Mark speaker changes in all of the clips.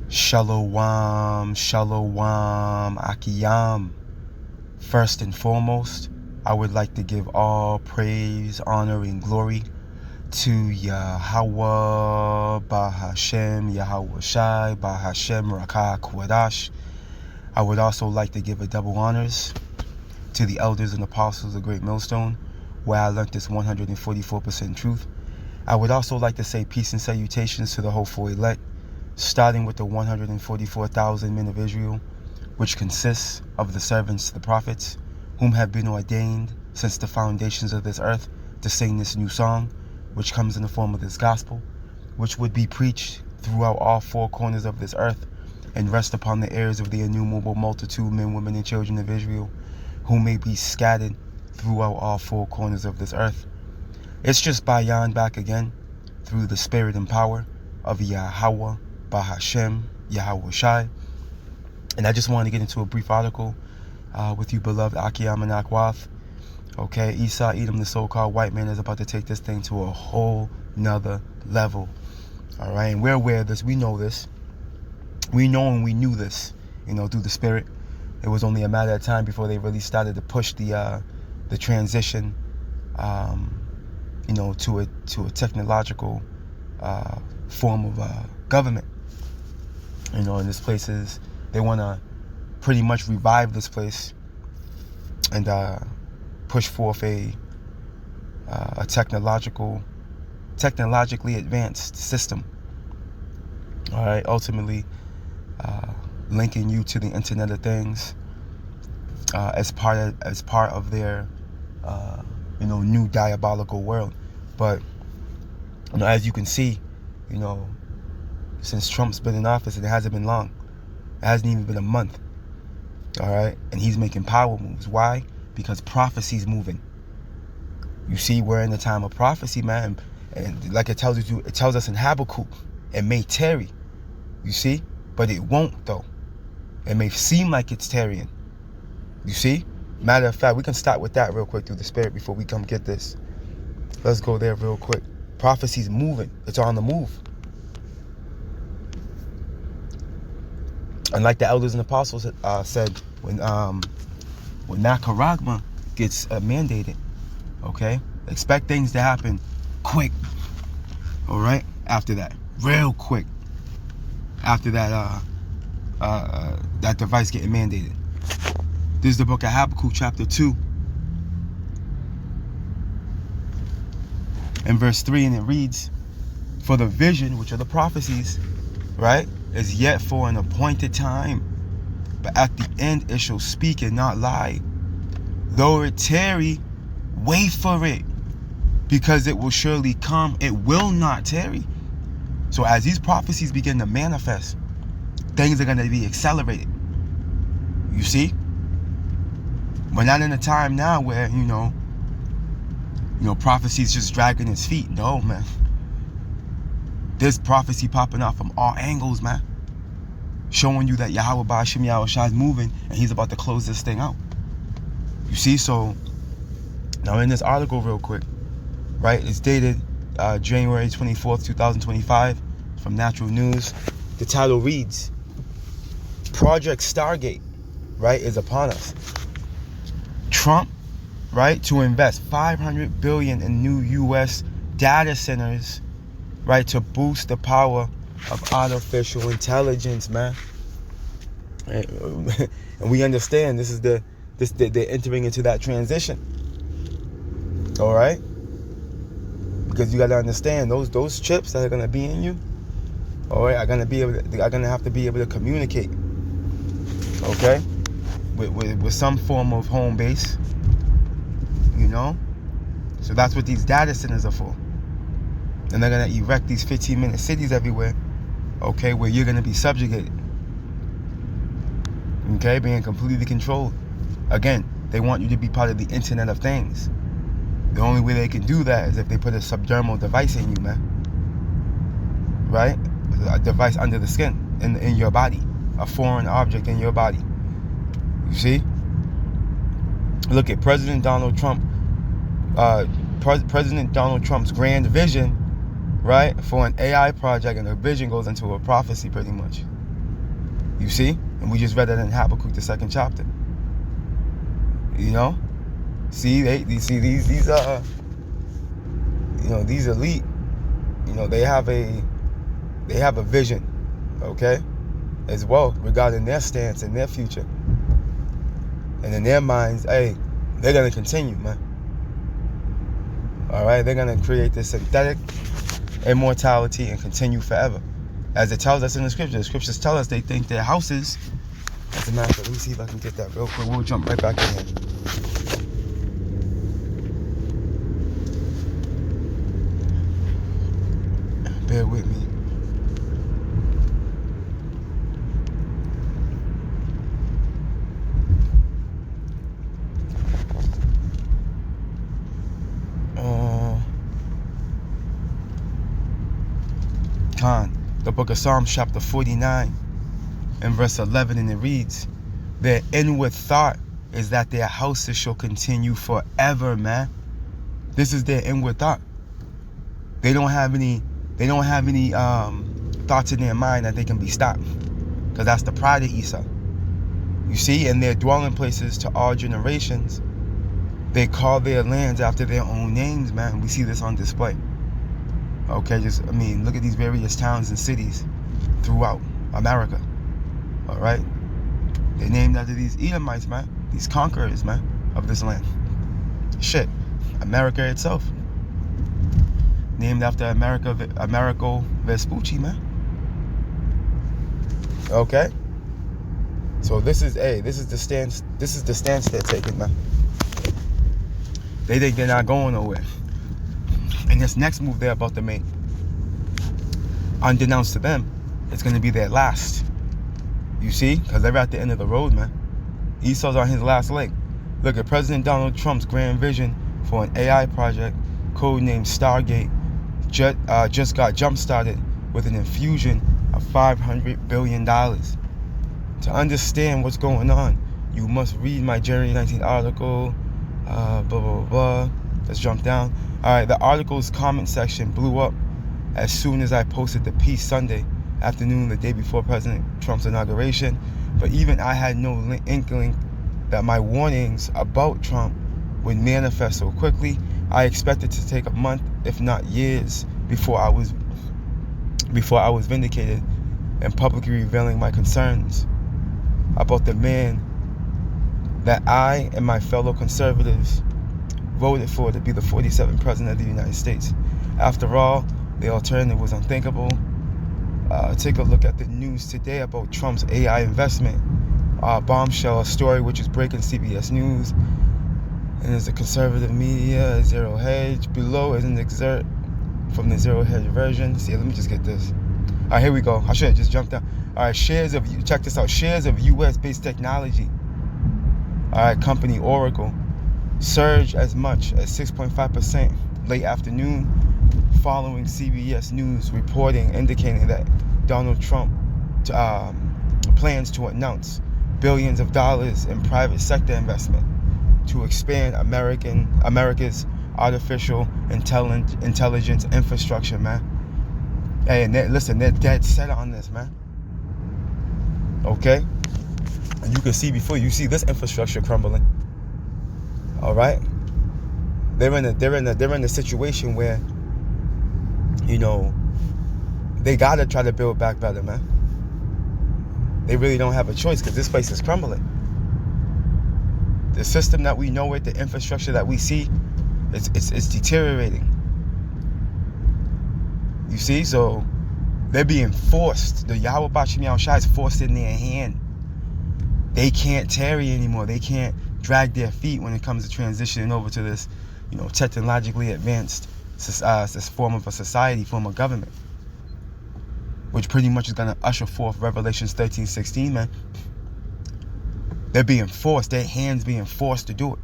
Speaker 1: Shalom, shalom, akiyam. First and foremost, I would like to give all praise, honor, and glory to Yahweh, Bahashem, Yahweh Shai, Bahashem, Rakah, Kwadash. I would also like to give a double honors to the elders and apostles of Great Millstone, where I learned this 144% truth. I would also like to say peace and salutations to the hopeful elect, starting with the 144,000 men of Israel, which consists of the servants, the prophets, whom have been ordained since the foundations of this earth to sing this new song, which comes in the form of this gospel, which would be preached throughout all four corners of this earth and rest upon the ears of the innumerable multitude, men, women, and children of Israel, who may be scattered throughout all four corners of this earth. It's just Bayan back again through the spirit and power of Yahweh, Bahashem, Yahweh Shai. And I just wanted to get into a brief article with you, beloved Akiyam and Akwath. Okay, Esau Edom, the so-called white man, is about to take this thing to a whole nother level. All right, and we're aware of this. We know this. We know and we knew this, through the spirit. It was only a matter of time before they really started to push the transition, to a technological form of government. In this place they want to pretty much revive this place and push forth a technologically advanced system. All right, ultimately linking you to the Internet of Things as part of their new diabolical world. But as you can see, since Trump's been in office, and it hasn't been long. It hasn't even been a month. All right? And he's making power moves. Why? Because prophecy's moving. You see, we're in the time of prophecy, man. And like it tells us in Habakkuk, it may tarry. You see? But it won't, though. It may seem like it's tarrying. You see? Matter of fact, we can start with that real quick through the spirit before we come get this. Let's go there real quick. Prophecy's moving. It's on the move. And like the elders and apostles said, when Nakaragma gets mandated, okay, expect things to happen quick. All right, after that, real quick. After that, that device getting mandated. This is the book of Habakkuk, chapter 2, and verse 3, and it reads, "For the vision, which are the prophecies, right, is yet for an appointed time, but at the end it shall speak and not lie. Though it tarry, wait for it, because it will surely come. It will not tarry." So as these prophecies begin to manifest, things are going to be accelerated. You see? We're not in a time now where, prophecy's just dragging its feet. No, man. There's prophecy popping out from all angles, man. Showing you that Yahweh Ba'ashim Yahweh Shai is moving and he's about to close this thing out. You see, so now in this article real quick, right, it's dated January 24th, 2025 from Natural News. The title reads, "Project Stargate, right, is upon us. Trump, right, to invest $500 billion in new U.S. data centers, right, to boost the power of artificial intelligence, man." And we understand this is they're entering into that transition. All right, because you got to understand those chips that are gonna be in you, all right, are gonna have to be able to communicate, okay, with some form of home base, So that's what these data centers are for. And they're going to erect these 15-minute cities everywhere, okay, where you're going to be subjugated, okay, being completely controlled. Again, they want you to be part of the Internet of Things. The only way they can do that is if they put a subdermal device in you, man. Right? A device under the skin, in your body. A foreign object in your body. You see? Look at President Donald Trump. President Donald Trump's grand vision, right, for an AI project, and the vision goes into a prophecy pretty much. You see? And we just read that in Habakkuk, the 2nd chapter. You know? See, these these elite, they have a vision, okay, as well regarding their stance and their future. And in their minds, hey, they're gonna continue, man. All right, they're gonna create this synthetic immortality and continue forever, as it tells us in the scripture. The scriptures tell us they think their houses. As a matter of fact, let me see if I can get that real quick. We'll jump right back in here. Bear with me. The book of Psalms, chapter 49, and verse 11, and it reads, "Their inward thought is that their houses shall continue forever," man. This is their inward thought. They don't have any thoughts in their mind that they can be stopped, because that's the pride of Esau. You see, in their dwelling places to all generations, they call their lands after their own names, man. We see this on display. Okay, look at these various towns and cities throughout America. All right, they're named after these Edomites, man. These conquerors, man, of this land. Shit, America itself, named after Americo Vespucci, man. Okay, so this is the stance they're taking, man. They think they're not going nowhere. And this next move they're about to make, unbeknownst to them, it's going to be their last. You see? Because they're at the end of the road, man. Esau's on his last leg. Look at President Donald Trump's grand vision for an AI project, codenamed Stargate, just got jump-started with an infusion of $500 billion. To understand what's going on, you must read my January 19th article, blah, blah, blah. Let's jump down. All right, the article's comment section blew up as soon as I posted the piece Sunday afternoon, the day before President Trump's inauguration. But even I had no inkling that my warnings about Trump would manifest so quickly. I expected to take a month, if not years, before I was vindicated and publicly revealing my concerns about the man that I and my fellow conservatives voted for to be the 47th president of the United States. After all, the alternative was unthinkable. Take a look at the news today about Trump's AI investment. Bombshell, a story which is breaking CBS News. And there's a conservative media, Zero Hedge. Below is an excerpt from the Zero Hedge version. See, let me just get this. All right, here we go. I should have just jumped down. All right, check this out. Shares of U.S.-based technology. All right, company Oracle surged as much as 6.5% late afternoon following CBS News reporting indicating that Donald Trump plans to announce billions of dollars in private sector investment to expand America's artificial intelligence infrastructure, man. Hey, and they're dead set on this, man. Okay? And you can see before you see this infrastructure crumbling. All right, they're in a situation where, they gotta try to build back better, man. They really don't have a choice because this place is crumbling. The system that we know it, the infrastructure that we see, it's deteriorating. You see, so they're being forced. The Yahweh Bashim Yahushua is forced in their hand. They can't tarry anymore. They can't drag their feet when it comes to transitioning over to this, technologically advanced this form of a society, form of government, which pretty much is going to usher forth Revelations 13:16, man. They're being forced, their hands being forced to do it,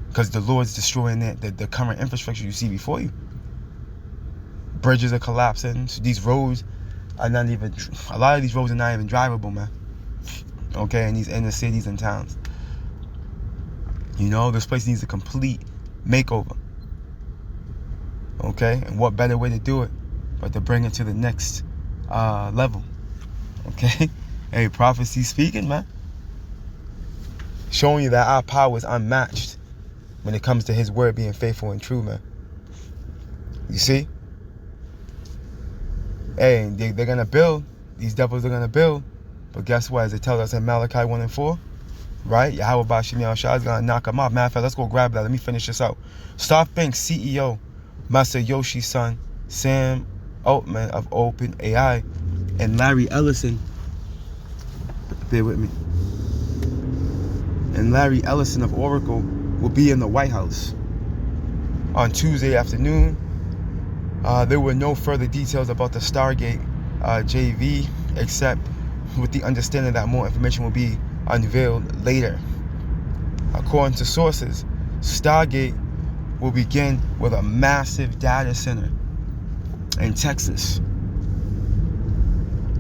Speaker 1: because the Lord's destroying the current infrastructure you see before you. Bridges are collapsing. So these roads are not even, a lot of these roads are not even drivable, man. Okay, in these inner cities and towns. This place needs a complete makeover. Okay, and what better way to do it but to bring it to the next level? Okay. Hey, prophecy speaking, man. Showing you that our power is unmatched when it comes to his word being faithful and true, man. You see? Hey, they're going to build. These devils are going to build. But guess what? As it tells us in Malachi 1:4, right? Yahweh Bashim Yahushua is going to knock them off. Matter of fact, let's go grab that. Let me finish this out. SoftBank CEO, Masayoshi Son, Sam Altman of OpenAI, and Larry Ellison, bear with me, and Larry Ellison of Oracle will be in the White House on Tuesday afternoon. There were no further details about the Stargate JV, except with the understanding that more information will be unveiled later. According to sources, Stargate will begin with a massive data center in Texas,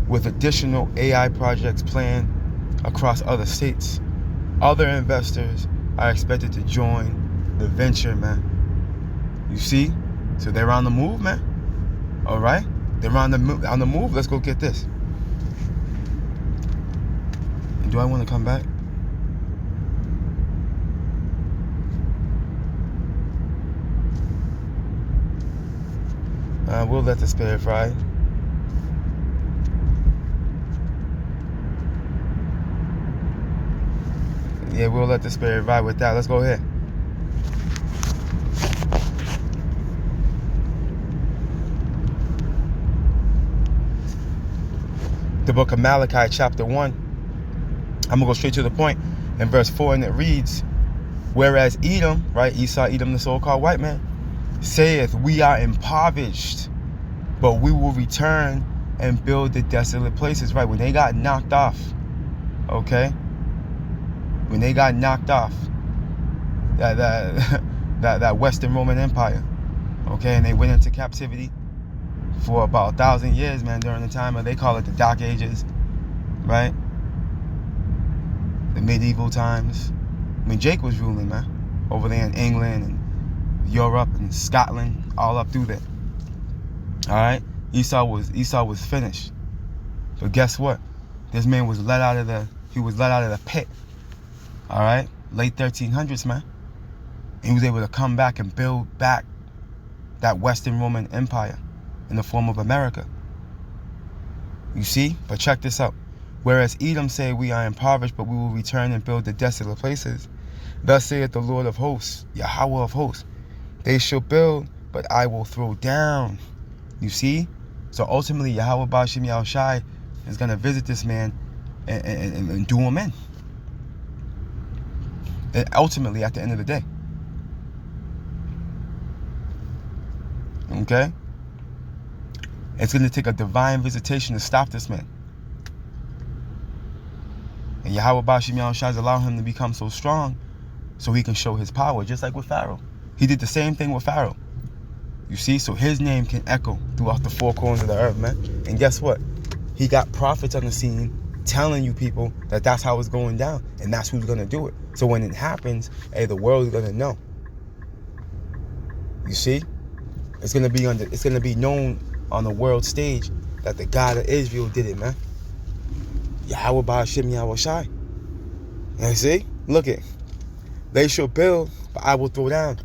Speaker 1: with additional AI projects planned across other states. Other investors are expected to join the venture, man. You see? So they're on the move, man. All right? They're on the move. Let's go get this. And do I want to come back? We'll let the spirit fry. Yeah, we'll let the spirit ride with that. Let's go ahead. The book of Malachi, chapter 1. I'm going to go straight to the point. In verse 4, and it reads, whereas Edom, right, Esau, Edom, the so-called white man, saith, we are impoverished, but we will return and build the desolate places. Right, when they got knocked off, okay? When they got knocked off, that Western Roman Empire, okay? And they went into captivity for about 1,000 years, man, during the time of, they call it the Dark Ages, right? The medieval times. I mean, Jake was ruling, man, over there in England and Europe and Scotland, all up through there. All right, Esau was finished. But guess what? This man was let out of the pit. All right, late 1300s, man. And he was able to come back and build back that Western Roman Empire in the form of America. You see? But check this out. Whereas Edom say, we are impoverished, but we will return and build the desolate places. Thus saith the Lord of hosts, Yahweh of hosts, they shall build, but I will throw down. You see? So ultimately, Yahweh Bashim Yahushai is going to visit this man and do him in. And ultimately, at the end of the day. Okay? It's going to take a divine visitation to stop this man. And Yahweh Bashim Yahushai is allowing him to become so strong so he can show his power, just like with Pharaoh. He did the same thing with Pharaoh. You see? So his name can echo throughout the four corners of the earth, man. And guess what? He got prophets on the scene telling you people that that's how it's going down. And that's who's going to do it. So when it happens, hey, the world is going to know. You see? It's going to be known on the world stage that the God of Israel did it, man. Yahweh Ba'ashim Yahushai. You see? Look it. They shall build, but I will throw down.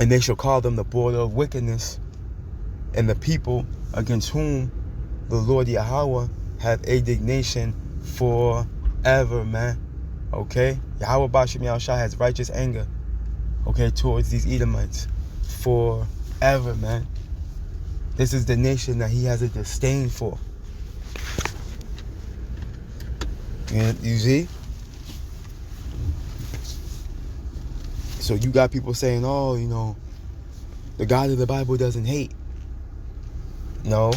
Speaker 1: And they shall call them the border of wickedness, and the people against whom the Lord Yahweh hath indignation forever, man. Okay? Yahweh Ba'ashim Yahushai has righteous anger, okay, towards these Edomites forever, man. This is the nation that he has a disdain for. You see? So you got people saying, oh, you know, the God of the Bible doesn't hate. No,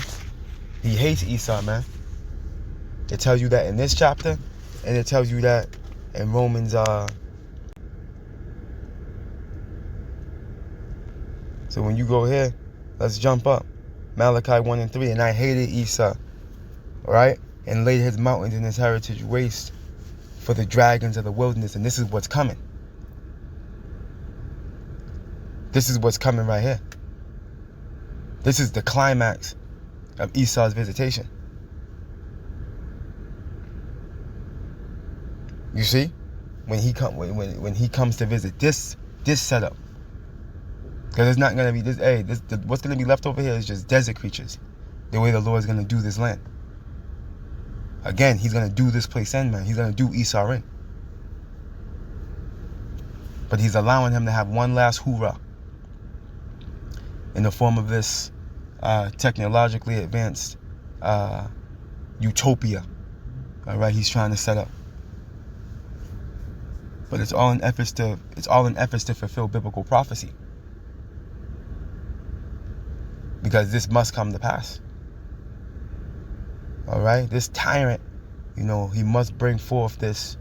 Speaker 1: he hates Esau, man. It tells you that in this chapter, and it tells you that in Romans, so when you go here, let's jump up. Malachi 1 and 3, and I hated Esau, right? And laid his mountains and his heritage waste for the dragons of the wilderness. And this is what's coming. This is what's coming right here. This is the climax of Esau's visitation. You see? When he comes to visit this setup. Because it's not going to be what's going to be left over here is just desert creatures. The way the Lord's going to do this land. Again, he's going to do this place in, man. He's going to do Esau in. But he's allowing him to have one last hoorah in the form of this technologically advanced utopia. All right, he's trying to set up. But it's all in efforts to fulfill biblical prophecy. Because this must come to pass. All right, this tyrant, he must bring forth this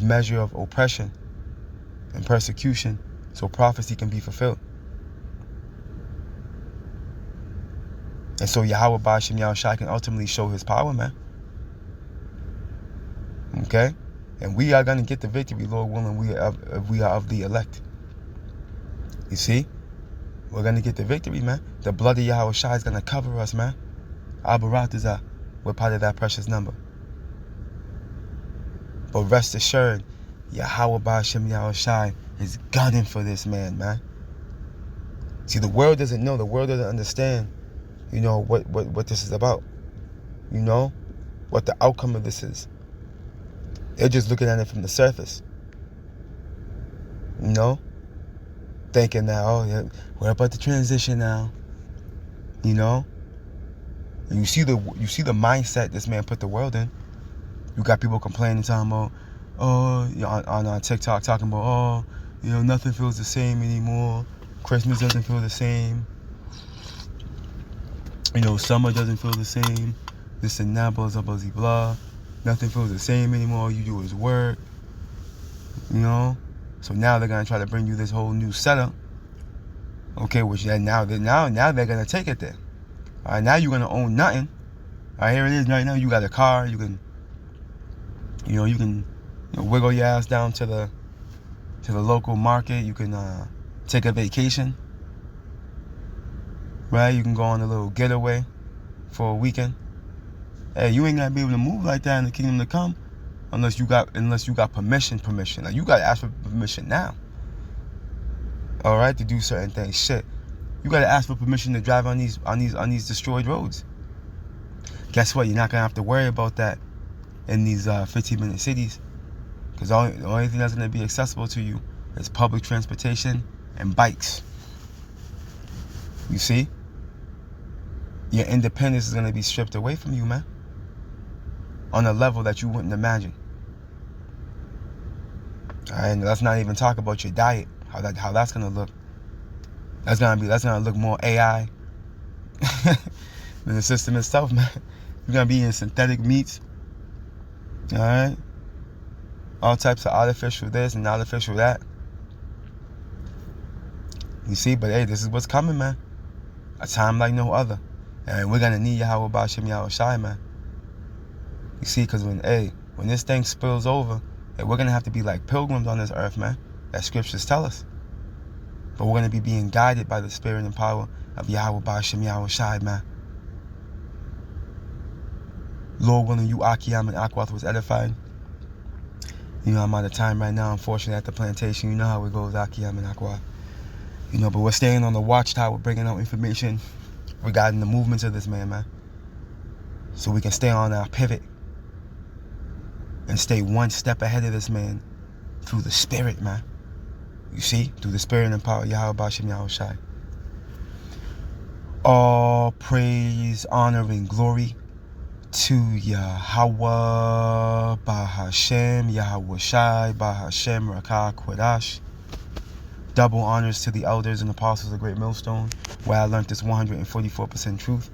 Speaker 1: measure of oppression and persecution so prophecy can be fulfilled. And so Yahweh Ba'ashem Yahushai can ultimately show his power, man. Okay? And we are going to get the victory, Lord willing, if we are of the elect. You see? We're going to get the victory, man. The blood of Yahushai is going to cover us, man. Abaratazah, we're part of that precious number. But rest assured, Yahweh Ba'ashem Yahushai is gunning for this man. See, the world doesn't know. The world doesn't understand, what this is about. What the outcome of this is. They're just looking at it from the surface. Thinking that, oh, yeah, we're about to transition now. You see the mindset this man put the world in. You got people complaining, talking about, on TikTok, talking about, nothing feels the same anymore. Christmas doesn't feel the same. Summer doesn't feel the same. This and that, blah, blah, blah, blah. Nothing feels the same anymore. All you do is work. So now they're gonna try to bring you this whole new setup. Okay, which now they're gonna take it there. All right, now you're gonna own nothing. All right, here it is. Right now you got a car. You can, wiggle your ass down to the local market. You can take a vacation. Right, you can go on a little getaway for a weekend. Hey, you ain't gonna be able to move like that in the kingdom to come unless you got permission. Like, you gotta ask for permission now. All right, to do certain things. Shit, you gotta ask for permission to drive on these destroyed roads. Guess what? You're not gonna have to worry about that in these 15-minute cities, because the only thing that's gonna be accessible to you is public transportation and bikes. You see, your independence is gonna be stripped away from you, man, on a level that you wouldn't imagine. All right, and let's not even talk about your diet, how that's gonna look. That's gonna look more AI than the system itself, man. You're gonna be eating synthetic meats. All right, all types of artificial this and artificial that. You see, but hey, this is what's coming, man. A time like no other, and we're gonna need Yahweh Ba'ashem Yahushai, man. You see, because when this thing spills over, we're going to have to be like pilgrims on this earth, man. That scriptures tell us. But we're going to be being guided by the spirit and power of Yahweh Ba'ashem Yahushai, man. Lord willing, you Akiyam and Akwath was edified. I'm out of time right now, unfortunately, at the plantation. You know how it goes, Akiyam and Akwath. But we're staying on the watchtower, bringing out information regarding the movements of this man. So we can stay on our pivot and stay one step ahead of this man through the spirit, man. You see? Through the spirit and power of Yahweh Ba'ashem Yahushai. All praise, honor, and glory to Yahweh Ba'ashem Yahushai Ba'ashem Rakah Quadash. Double honors to the elders and apostles of Great Millstone, where I learned this 144% truth.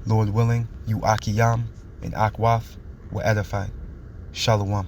Speaker 1: Lord willing, you Akiyam and Akwath were edified. Shalom.